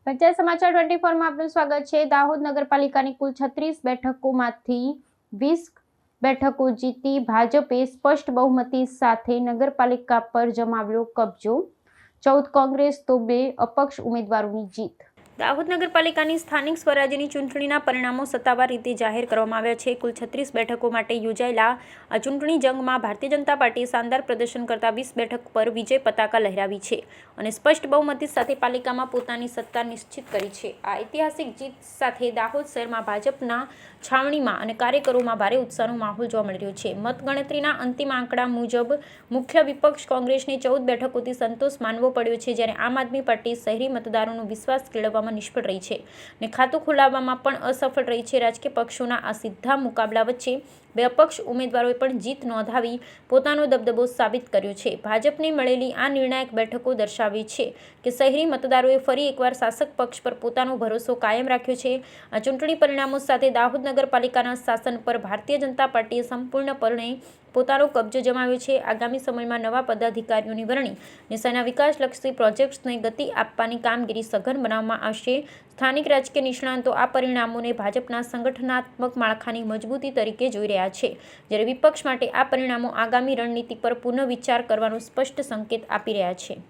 પંચાયત સમાચાર 24 માં આપનું સ્વાગત છે। દાહોદ નગરપાલિકાની કુલ 36 બેઠકોમાંથી 20 બેઠકો જીતી ભાજપે સ્પષ્ટ બહુમતી સાથે નગરપાલિકા પર જમાવ્યો કબજો। 14 કોંગ્રેસ તો 2 અપક્ષ ઉમેદવારોની જીત। દાહોદ નગરપાલિકાની સ્થાનિક સ્વરાજ્યની ચૂંટણીના પરિણામો સત્તાવાર રીતે જાહેર કરવામાં આવ્યા છે। કુલ 36 બેઠકો માટે યોજાયેલા આ ચૂંટણી જંગમાં ભારતીય જનતા પાર્ટીએ શાનદાર પ્રદર્શન કરતા 20 બેઠક પર વિજય પતાકા લહેરાવી છે અને સ્પષ્ટ બહુમતી સાથે પાલિકામાં પોતાની સત્તા નિશ્ચિત કરી છે। આ ઐતિહાસિક જીત સાથે દાહોદ શહેરમાં ભાજપના છાવણીમાં અને કાર્યકરોમાં ભારે ઉત્સાહનો માહોલ જોવા મળી રહ્યો છે। મતગણતરીના અંતિમ આંકડા મુજબ મુખ્ય વિપક્ષ કોંગ્રેસને 14 બેઠકોથી સંતોષ માનવો પડ્યો છે, જ્યારે આમ આદમી પાર્ટી શહેરી મતદારોનો વિશ્વાસ કેળવવામાં નિષ્ફળ રહી છે અને ખાતું ખોલાવવામાં પણ અસફળ રહી છે। રાજકીય પક્ષોના આ સીધા મુકાબલા વચ્ચે 2 અપક્ષ ઉમેદવારોએ પણ જીત નોંધાવી પોતાનો દબદબો સાબિત કર્યો છે। ભાજપને મળેલી આ નિર્ણાયક બેઠકો દર્શાવે છે કે શહેરી મતદારોએ ફરી એકવાર શાસક પક્ષ પર પોતાનો ભરોસો કાયમ રાખ્યો છે। આ ચૂંટણી પરિણામો સાથે દાહોદ નગરપાલિકાના શાસન પર ભારતીય જનતા પાર્ટીએ સંપૂર્ણપણે પોતાનો કબજો જમાવ્યો છે। આગામી સમયમાં નવા પદાધિકારીઓની વરણી અને શહેરના વિકાસલક્ષી પ્રોજેક્ટ્સને ગતિ આપવાની કામગીરી સઘન બનાવવામાં આવશે। સ્થાનિક રાજકીય નિષ્ણાતો આ પરિણામોને ભાજપના સંગઠનાત્મક માળખાની મજબૂતી તરીકે જોઈ રહ્યા છે, જ્યારે વિપક્ષ માટે આ પરિણામો આગામી રણનીતિ પર પુનઃવિચાર કરવાનો સ્પષ્ટ સંકેત આપી રહ્યા છે।